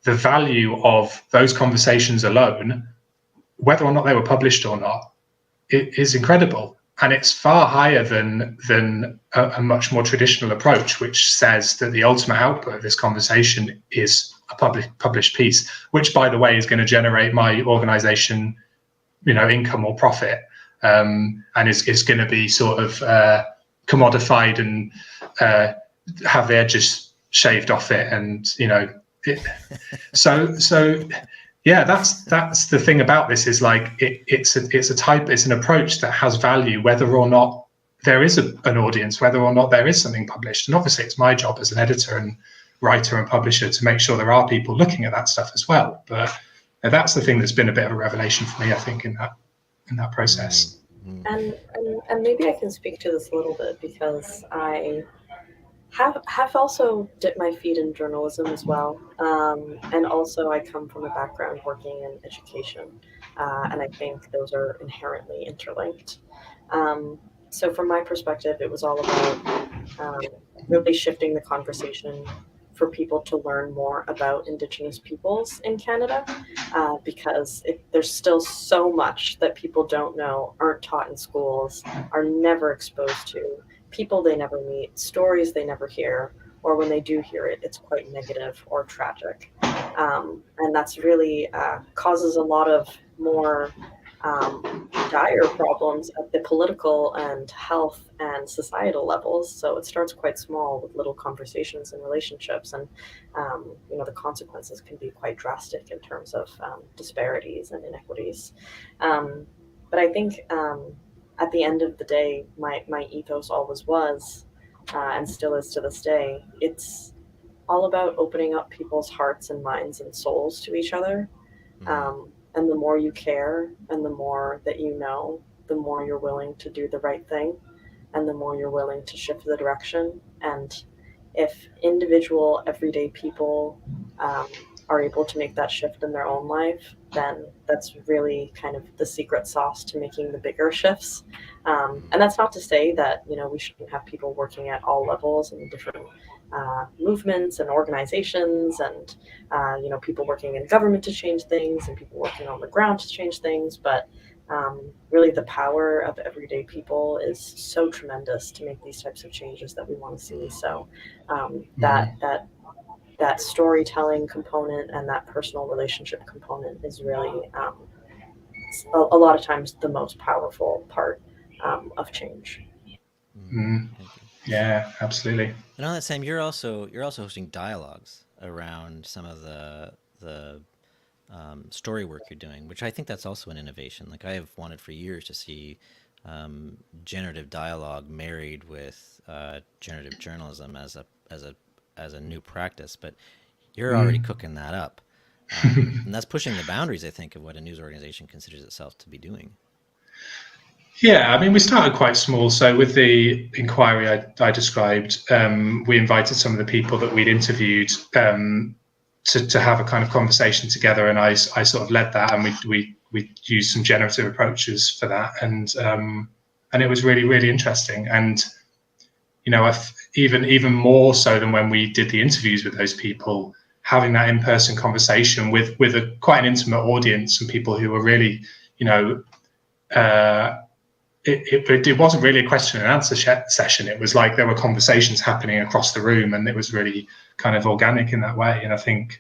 the value of those conversations alone, whether or not they were published or not, it is incredible. And it's far higher than a much more traditional approach, which says that the ultimate output of this conversation is a published piece, which, by the way, is going to generate my organisation, income or profit, and is going to be sort of commodified and have the edges shaved off it, and so yeah, that's the thing about this is like it's an approach that has value whether or not there is an audience, whether or not there is something published. And obviously it's my job as an editor and writer and publisher to make sure there are people looking at that stuff as well. But that's the thing that's been a bit of a revelation for me, I think, in that process. And maybe I can speak to this a little bit because I have also dipped my feet in journalism as well, and also I come from a background working in education, and I think those are inherently interlinked. So from my perspective, it was all about really shifting the conversation for people to learn more about Indigenous peoples in Canada, because there's still so much that people don't know, aren't taught in schools, are never exposed to, people they never meet, stories they never hear, or when they do hear it, it's quite negative or tragic. And that's really causes a lot of more dire problems at the political and health and societal levels. So it starts quite small with little conversations and relationships, and the consequences can be quite drastic in terms of disparities and inequities. But I think at the end of the day, my ethos always was, and still is to this day, it's all about opening up people's hearts and minds and souls to each other. And the more you care and the more that you know, the more you're willing to do the right thing and the more you're willing to shift the direction. And if individual, everyday people are able to make that shift in their own life, then that's really kind of the secret sauce to making the bigger shifts. And that's not to say that, we shouldn't have people working at all levels and different movements and organizations and, people working in government to change things and people working on the ground to change things. But really the power of everyday people is so tremendous to make these types of changes that we want to see. So that storytelling component and that personal relationship component is really a lot of times the most powerful part of change. Yeah, absolutely. And on that same, you're also hosting dialogues around some of the story work you're doing, which I think that's also an innovation. Like I have wanted for years to see generative dialogue married with generative journalism as a new practice, but you're already cooking that up, and that's pushing the boundaries, I think, of what a news organization considers itself to be doing. Yeah, I mean, we started quite small. So with the inquiry I described, we invited some of the people that we'd interviewed to have a kind of conversation together, and I sort of led that, and we used some generative approaches for that, and it was really, really interesting. And even more so than when we did the interviews with those people, having that in-person conversation with quite an intimate audience and people who were really, it wasn't really a question and answer session. It was like there were conversations happening across the room, and it was really kind of organic in that way. And I think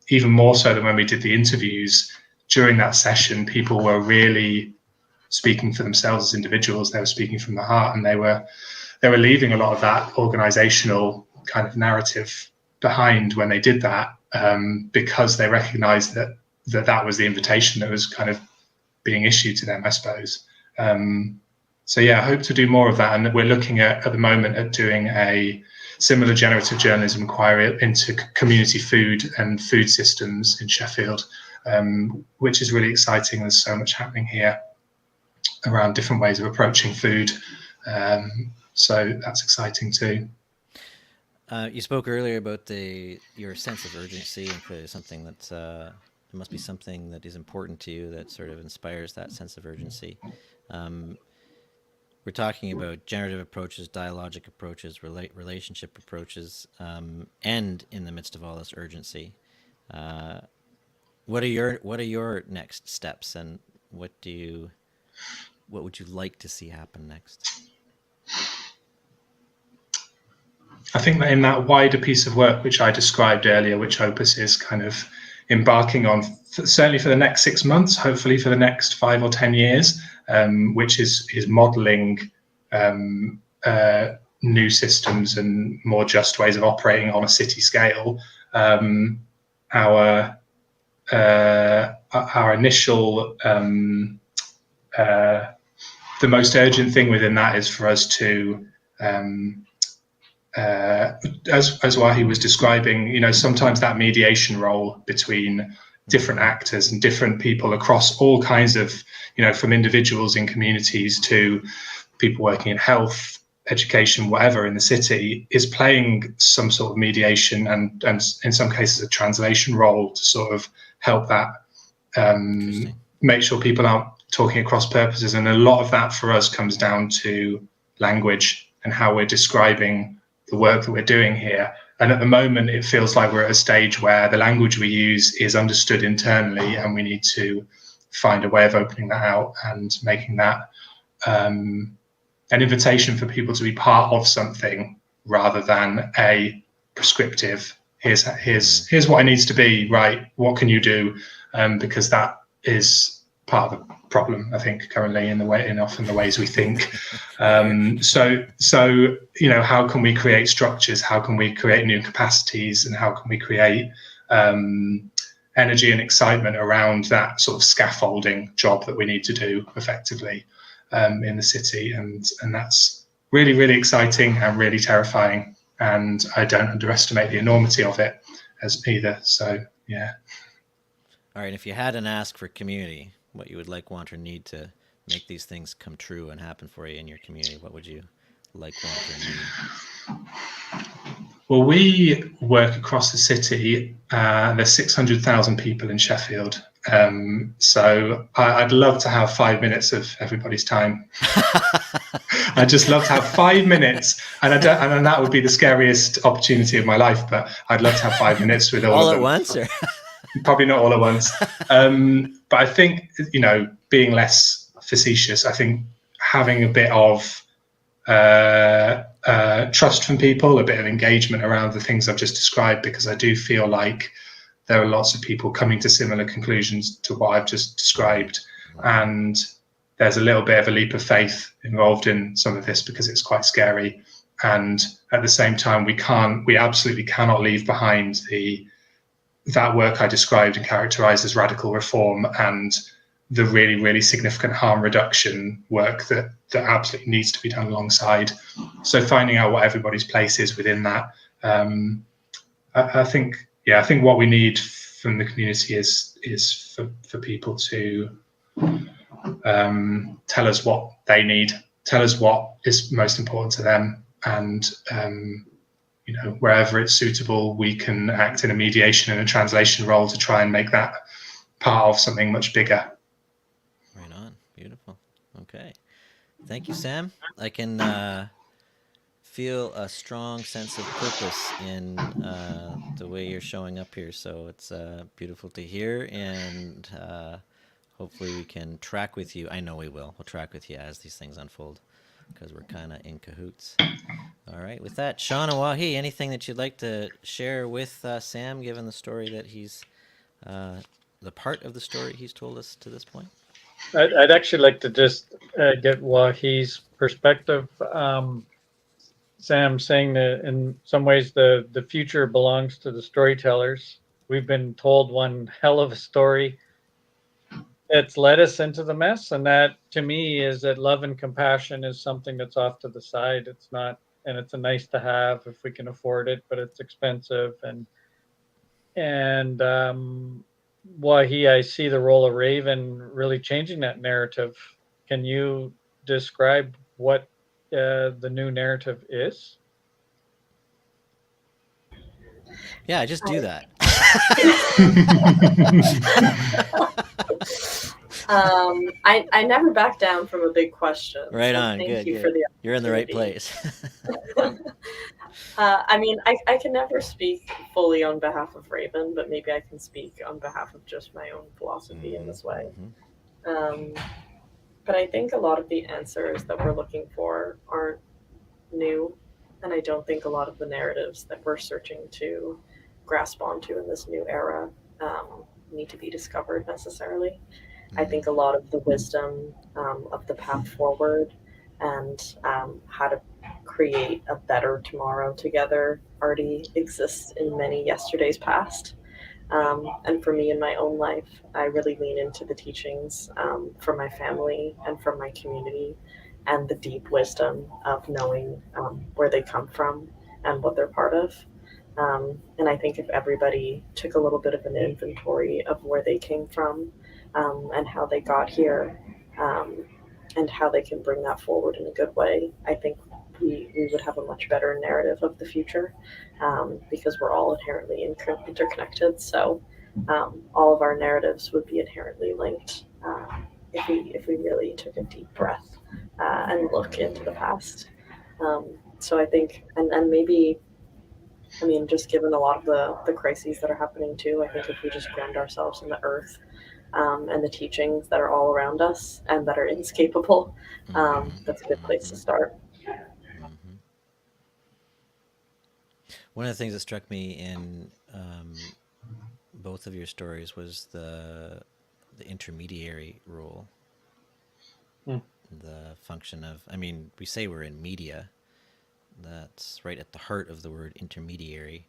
even more so than when we did the interviews, during that session, people were really speaking for themselves as individuals. They were speaking from the heart, and they were leaving a lot of that organizational kind of narrative behind when they did that, because they recognized that was the invitation that was kind of being issued to them, I suppose. So yeah, I hope to do more of that, and we're looking at the moment at doing a similar generative journalism inquiry into community food and food systems in Sheffield, which is really exciting. There's so much happening here around different ways of approaching food, so that's exciting too. You spoke earlier about your sense of urgency, and clearly something that's there must be something that is important to you that sort of inspires that sense of urgency. We're talking about generative approaches, dialogic approaches, relationship approaches, and in the midst of all this urgency, what are your next steps, and what would you like to see happen next? I think that in that wider piece of work which I described earlier, which Opus is kind of embarking on, certainly for the next 6 months, hopefully for the next 5 or 10 years, which is modelling new systems and more just ways of operating on a city scale. Our our initial the most urgent thing within that is for us to, as Wahi was describing, sometimes that mediation role between different actors and different people across all kinds of, from individuals in communities to people working in health, education, whatever in the city, is playing some sort of mediation and in some cases a translation role to sort of help that make sure people aren't talking across purposes. And a lot of that for us comes down to language and how we're describing the work that we're doing here. And at the moment, it feels like we're at a stage where the language we use is understood internally, and we need to find a way of opening that out and making that an invitation for people to be part of something rather than a prescriptive, here's what it needs to be, right? What can you do? Because that is part of the problem, I think, currently in often the ways we think. So how can we create structures? How can we create new capacities? And how can we create energy and excitement around that sort of scaffolding job that we need to do effectively in the city? And that's really, really exciting and really terrifying. And I don't underestimate the enormity of it as either. So, yeah. All right. If you had an ask for community, what you would like, want, or need to make these things come true and happen for you in your community, what would you like, want, or need? Well, we work across the city. There's 600,000 people in Sheffield. So I'd love to have 5 minutes of everybody's time. I'd just love to have 5 minutes, and that would be the scariest opportunity of my life. But I'd love to have 5 minutes with all of them. All at once, or? Probably not all at once. But I think, being less facetious, I think having a bit of trust from people, a bit of engagement around the things I've just described, because I do feel like there are lots of people coming to similar conclusions to what I've just described. And there's a little bit of a leap of faith involved in some of this because it's quite scary. And at the same time, we absolutely cannot leave behind that work I described and characterized as radical reform and the really, really significant harm reduction work that absolutely needs to be done alongside. So finding out what everybody's place is within that, I think what we need from the community is for people to tell us what they need, tell us what is most important to them, and wherever it's suitable, we can act in a mediation and a translation role to try and make that part of something much bigger. Right on. Beautiful. Okay. Thank you, Sam. I can feel a strong sense of purpose in the way you're showing up here. So it's beautiful to hear, and hopefully we can track with you. I know we will. We'll track with you as these things unfold, because we're kind of in cahoots. All right. With that, Sean and Wahi, anything that you'd like to share with Sam, given the story that he's, the part of the story he's told us to this point? I'd actually like to just get Wahi's perspective. Sam saying that in some ways the future belongs to the storytellers. We've been told one hell of a story that's led us into the mess, and that to me is that love and compassion is something that's off to the side. It's not, and it's a nice to have if we can afford it, but it's expensive. And Wahi, I see the role of Raven really changing that narrative. Can you describe what the new narrative is? Yeah, just do that. I never back down from a big question. Right so on. Thank Good. you Good. for the You're in the right place. I can never speak fully on behalf of Raven, but maybe I can speak on behalf of just my own philosophy in this way. But I think a lot of the answers that we're looking for aren't new, and I don't think a lot of the narratives that we're searching to grasp onto in this new era need to be discovered necessarily. I think a lot of the wisdom of the path forward and how to create a better tomorrow together already exists in many yesterdays past. And for me in my own life, I really lean into the teachings for my family and for my community, and the deep wisdom of knowing where they come from and what they're part of. And I think if everybody took a little bit of an inventory of where they came from, and how they got here, um, and how they can bring that forward in a good way, I think we would have a much better narrative of the future, because we're all inherently interconnected. So all of our narratives would be inherently linked, if we really took a deep breath and look into the past. So I think, and maybe, I mean, just given a lot of the crises that are happening too, I think if we just ground ourselves in the earth, and the teachings that are all around us and that are inescapable, that's a good place to start. Mhm. One of the things that struck me in both of your stories was the intermediary role, the function of, I mean, we say we're in media. That's right at the heart of the word intermediary.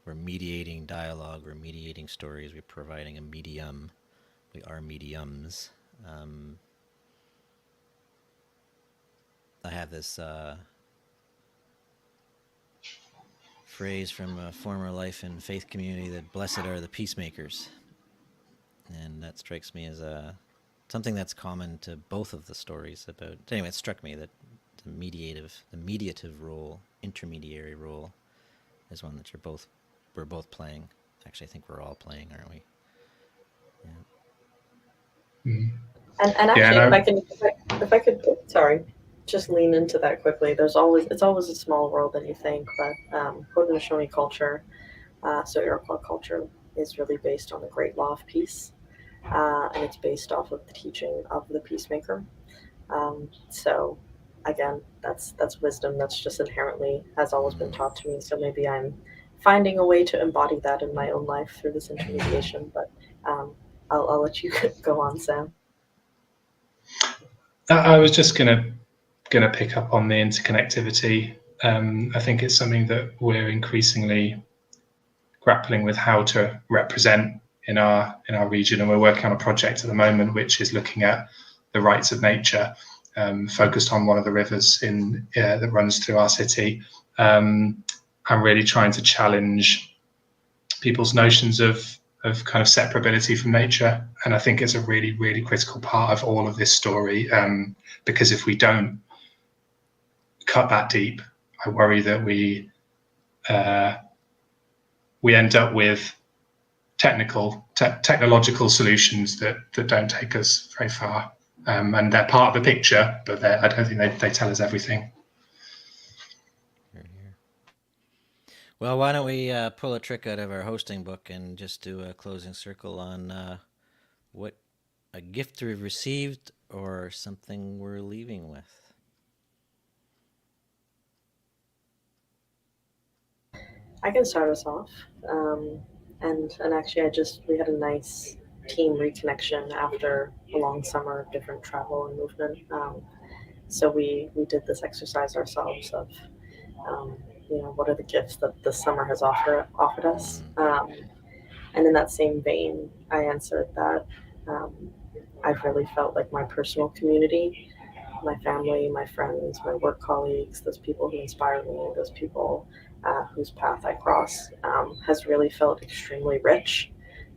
We're mediating dialogue, we're mediating stories, we're providing a medium. We are mediums. I have this phrase from a former life and faith community that blessed are the peacemakers. And that strikes me as something that's common to both of the stories about. Anyway, it struck me that the mediative role, intermediary role, is one that we're both playing. Actually, I think we're all playing, aren't we? Yeah. And actually, if I could, sorry, just lean into that quickly. It's always a smaller world than you think, but Haudenosaunee culture, so Iroquois culture, is really based on the Great Law of Peace, and it's based off of the teaching of the peacemaker. So again, that's wisdom that's just inherently has always been taught to me. So maybe I'm finding a way to embody that in my own life through this intermediation. But I'll let you go on, Sam. I was just gonna pick up on the interconnectivity. I think it's something that we're increasingly grappling with how to represent in our region, and we're working on a project at the moment which is looking at the rights of nature, focused on one of the rivers that runs through our city. I'm really trying to challenge people's notions of kind of separability from nature, and I think it's a really, really critical part of all of this story, because if we don't cut that deep, I worry that we end up with technological solutions that don't take us very far, and they're part of the picture, but I don't think they tell us everything. Well, why don't we pull a trick out of our hosting book and just do a closing circle on what a gift we've received or something we're leaving with. I can start us off, and actually, we had a nice team reconnection after a long summer of different travel and movement. So we did this exercise ourselves of, what are the gifts that the summer has offered us. And in that same vein, I answered that I've really felt like my personal community, my family, my friends, my work colleagues, those people who inspire me, those people whose path I cross, has really felt extremely rich.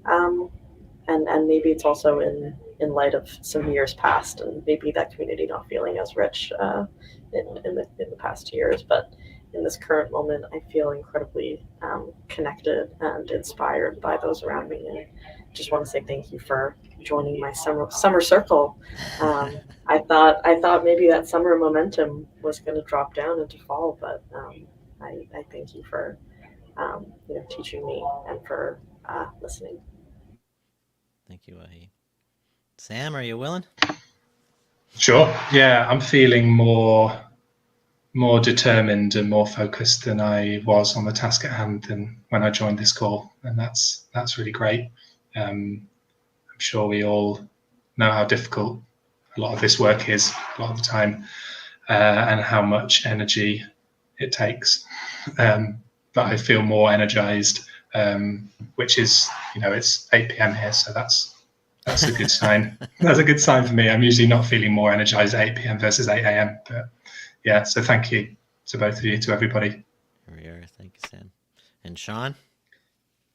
And maybe it's also in light of some years past, and maybe that community not feeling as rich in the past years, but in this current moment, I feel incredibly connected and inspired by those around me, and just want to say thank you for joining my summer circle. I thought maybe that summer momentum was going to drop down into fall, but I thank you for teaching me and for listening. Thank you, Wahi. Sam, are you willing? Sure. Yeah, I'm feeling more determined and more focused than I was on the task at hand than when I joined this call, and that's really great. I'm sure we all know how difficult a lot of this work is a lot of the time, and how much energy it takes. But I feel more energized which is, it's 8 p.m. here, so that's a good sign. That's a good sign for me. I'm usually not feeling more energized at 8 p.m. versus 8 a.m. But yeah, so thank you to both of you, to everybody. Here we are. Thank you, Sam. And Sean?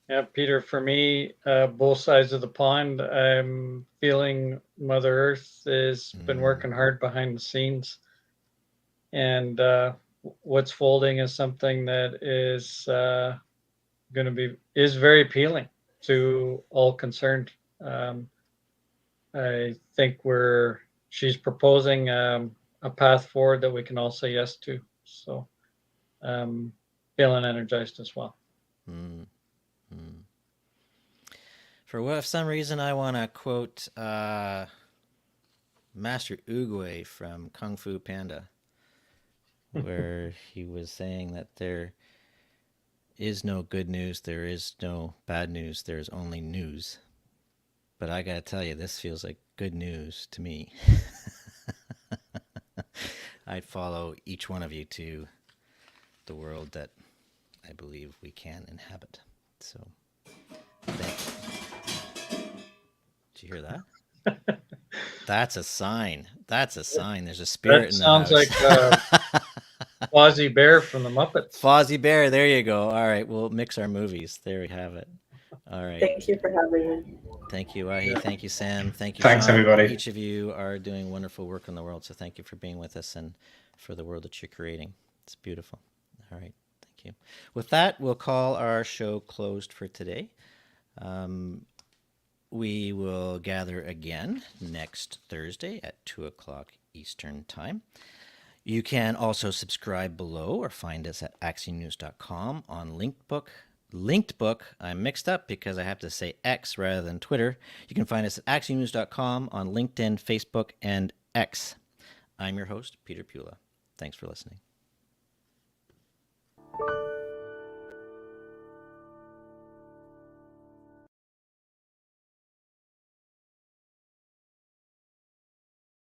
Yeah, Peter, for me, both sides of the pond, I'm feeling Mother Earth has been working hard behind the scenes. And what's folding is something that is is very appealing to all concerned. I think she's proposing a path forward that we can all say yes to. So feeling energized as well. For some reason, I want to quote Master Oogway from Kung Fu Panda, where he was saying that there is no good news, there is no bad news, there's only news. But I gotta tell you, this feels like good news to me. I'd follow each one of you to the world that I believe we can inhabit. So, thank you. Did you hear that? That's a sign. That's a sign. There's a spirit in the house. That sounds like Fozzie Bear from the Muppets. Fozzie Bear, there you go. All right, we'll mix our movies. There we have it. All right. Thank you for having me. Thank you, Wahi. Thank you, Sam. Thank you, Thanks, Sean. everybody. Each of you are doing wonderful work in the world, so thank you for being with us and for the world that you're creating. It's beautiful. All right, thank you. With that, we'll call our show closed for today. We will gather again next Thursday at 2 o'clock Eastern Time. You can also subscribe below or find us at axiomnews.com on LinkedBook. I'm mixed up because I have to say X rather than Twitter. You can find us at axiomnews.com on LinkedIn, Facebook, and X. I'm your host, Peter Pula. Thanks for listening.